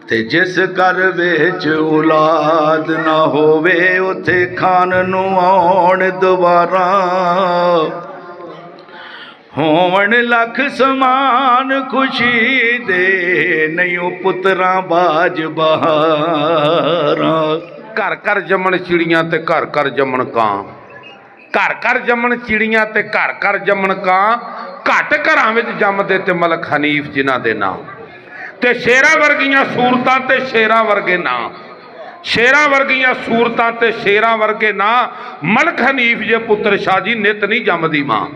ते जिस घर विच औलाद ना होवे उथे खान नूं आउण दुबारा होवन लख समान खुशी दे नहीं पुत्रा बाज बहारा। घर घर जमन चिड़ियां ते घर घर जमन कां, घर घर जमन चिड़ियां ते घर घर जमन कां, घट घरां विच जमदे ते मलक हनीफ जिन्हां दे नां, ते शेरां वर्गियां सूरतां ते शेरां वर्गे नां, शेरां वर्गियां सूरतां ते शेरां वर्गे नां, मलक हनीफ जे पुत्र शाह जी नित नहीं जमदी मां।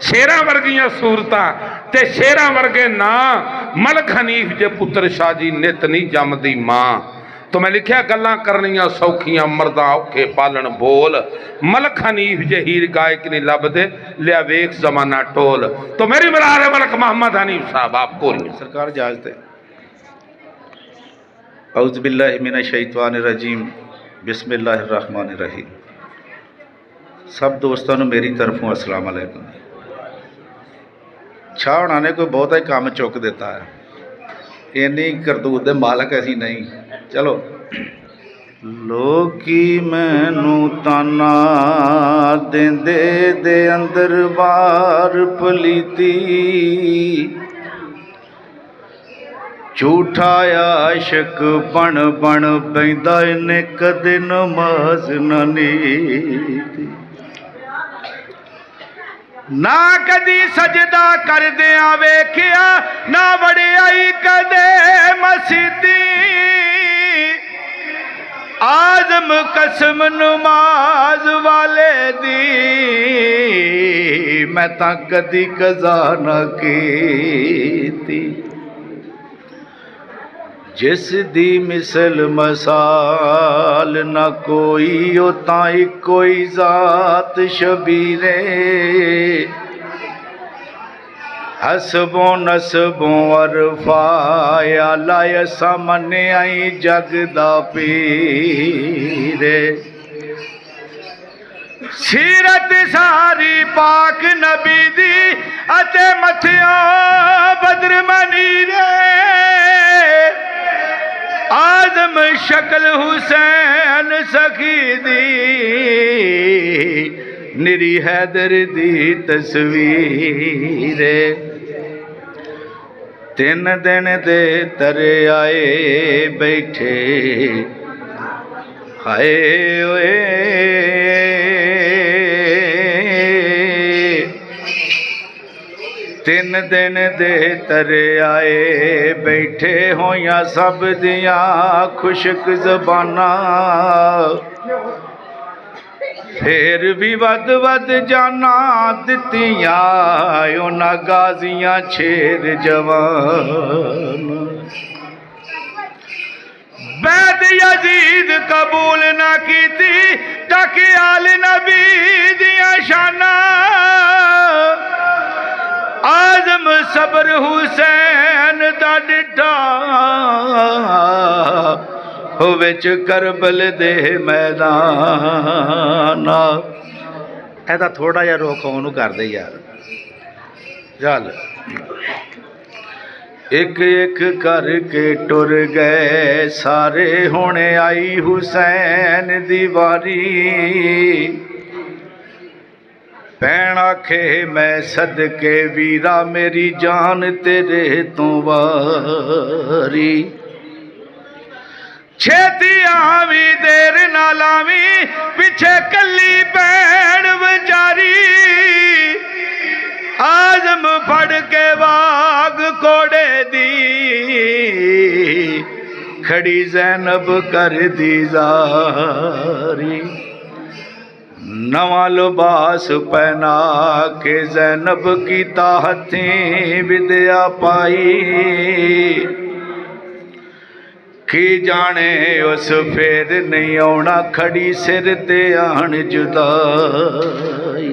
शेरां वर्गियां सूरतां ते शेरां वर्गे नां, मलक हनीफ जे पुत्र शाह जी नित नहीं जमदी मां। तो मैं लिखिया गल्लां करनियां सौखियां मर्दा औखे पालन बोल, मलक हनीफ जे हीर गायक नहीं लभदे लिया वेख जमाना टोल। तो मेरी मुराद है मलक मोहम्मद हनीफ साहब आपको सरकार इजाजत है। औज़ु बिल्लाहि मिनश शैतानिर रजीम, बिस्मिल्लाहिर रहमानिर रहीम। सब दोस्तों ने मेरी तरफों अस्सलाम वालेकुम। शाह होना ने कोई बहुता ही काम चुक दिता है, इन्नी करतूत दे मालक असी नहीं। चलो लोकी मैनू ताना देंदे दे अंदर बार पलीती, झूठा आशिक बन बन बैंदा इन्हें कदे नमाज न नीती, ना कदी सजदा कर दिया वेखिया, ना वड़ियाई कदे मसीती, आजम कसम नमाज वाले दी, मैं तां कदी कज़ा ना कीती, जिस दी मिसल मसाल न कोई ओ ताई कोई जात शबीरे, हसबों नसबों अरफाया लाय सामने आई जगदा पीरे, सीरत सारी पाक नबी दी अते मथिया बद्र मनीरे, आजम शक्ल हुसैन सखी दी, निरी हैदर दी तस्वीर, तीन दिन दे तरे आए बैठे हाय ओए, तीन दिन दे तरे आए बैठे होया सब दिया खुशक जबाना, फिर भी वद वद जाना दितिया उन्हां गाजियां शेर जवान, बैद यजीद कबूल ना कीती ताकि आल नबी दियां शाना, आजम सबर हुसैन दा डिठा हो विच करबल दे मैदान। ऐसा थोड़ा जिहा रोक ओनू कर दे यार, चल एक एक करके टुर गए सारे, होने आई हुसैन दी वारी, भैन आखे मैं सदके वीरा मेरी जान तेरे तो वारी, छेती आवी देर ना लावी पिछे कली भैन बेचारी, आजम फड़ के वाग कोड़े दी, खड़ी ज़ैनब कर दी जारी, नवा लिबास पहना के ज़ैनब की ताहती विद्या पाई, की जाने उस फेर नहीं आना खड़ी सिर ते आन जुदाई,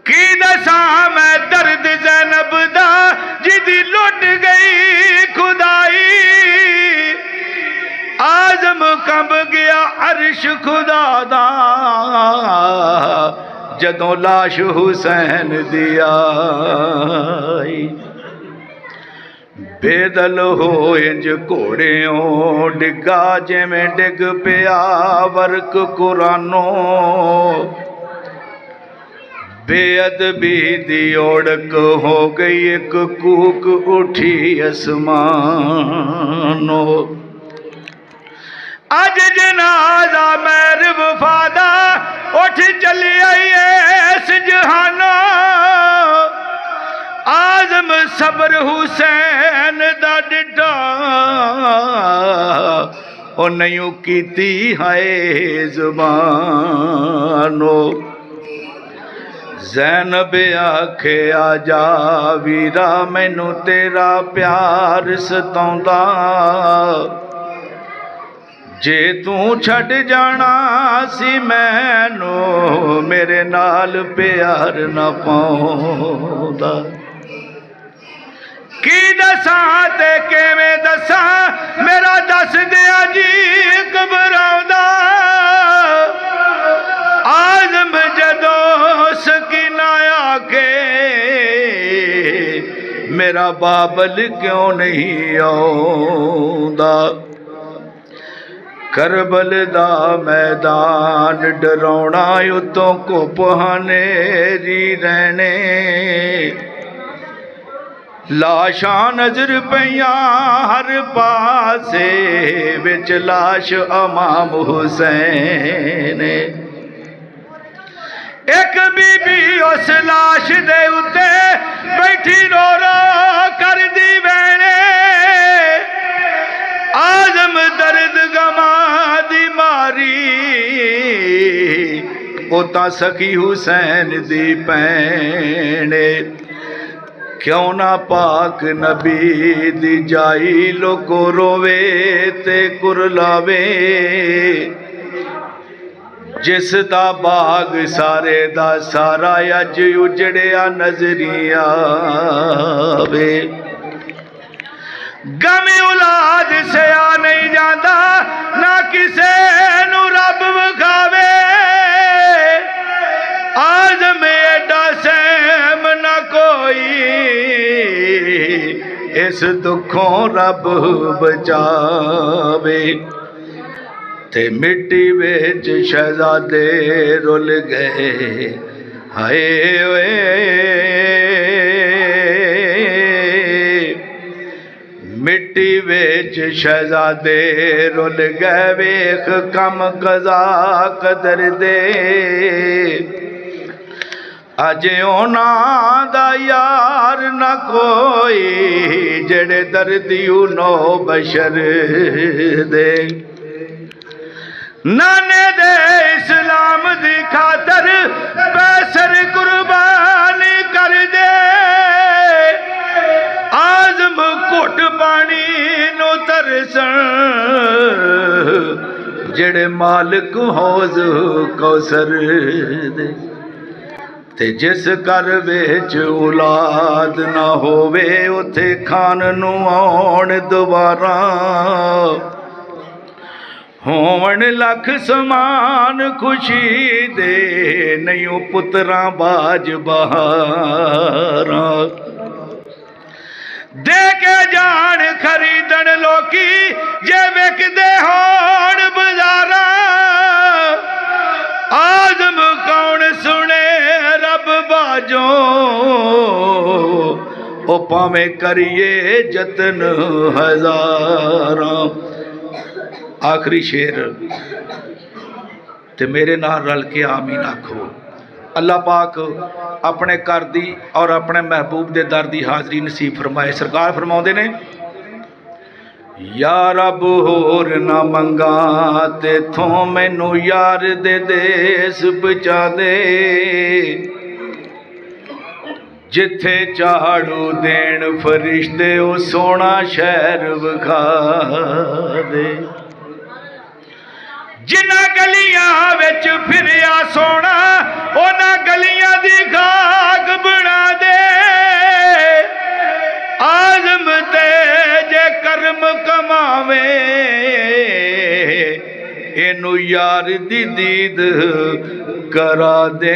की दसा मैं दर्द ज़ैनब दा जिदी लुट गई खुदाई, आजम कंब गया अर्श खुदा दा जदों लाश हुसैन दी आई, बेदल हो इंज घोड़ियों डिगा जिवें डिग पिया वर्क कुरानो बेअदबी दी ओड़क हो गई एक कूक उठी आसमानो अज जनाजा मैर वफादा उठ चली आई इस जहानो आजम सबर हुसैन दा डिठा ओ नहीं कीती हाय जुबानो ज़ैनब आखे आजा वीरा मैनू तेरा प्यार सताउंदा जे तू छड़ जाना सी मैनू मेरे नाल प्यार न पाउंदा की दसां ते किवें दसां मेरा दस दिया जी घबराउंदा आज़म जदों सकीना आके मेरा बाबल क्यों नहीं आउंदा करबल दा मैदान डराउना उतों घुप हनेरी रहने लाशां नजर पईयां हर पासे विच लाश इमाम हुसैन एक बीबी उस लाश दे उत्ते बैठी रो रो कर दी वैणे आज़म दर्द गमा दी मारी ओ तां सखी हुसैन दी भैणे क्यों ना पाक नबी दी जाई लोगो रोवे ते कुरलावे जिस दा बाग सारे दा सारा अज उजड़िया नजरी आवे गम औलाद सिया नहीं जाता ना किसे नू रब विखावे आज़म एडा सहम न कोई इस दुखों रब बचावे ते मिट्टी विच शहजादे रुल गए हाय ओए मिट्टी विच शहजादे रुल गए वेख कम कज़ा कदर दे अज उन्हां दा यार न कोई जेड़े दर्दी नो बशर दे नाने दे इस्लाम दी खातर पैसर कुर्बानी कर दे आज़म घुट पानी नो तरसन जेड़े मालिक हौज कौसर दे ते जिस घर विच औलाद ना होवे उथे खान नू आउण दुबारा होवन लख समान खुशी दे नहीं पुत्रा बाज बहारा दे के जान खरीदन लोकी जे विकदे होण बाजारा आज़म कौन सुने रब बाजो ओ पावें करिए जतन हजारा आखिरी शेर ते मेरे नाल रल के आमीन आखो अल्लाह पाक अपने घर दी और अपने महबूब दे दर दी हाज़री नसीब फरमाए सरकार फरमाउंदे ने या रब होर ना मंगा तेथों मैनू यार दे देस बचा दे जिथे झाड़ू देन फरिश्ते ओ सोना शहर विखा दे जिन्ना गलियां विच फिरिया सोना उन्हां गलियां दी खाक बना दे आज़म ते जे कर्म कमावे इनू यार दी दीद करा दे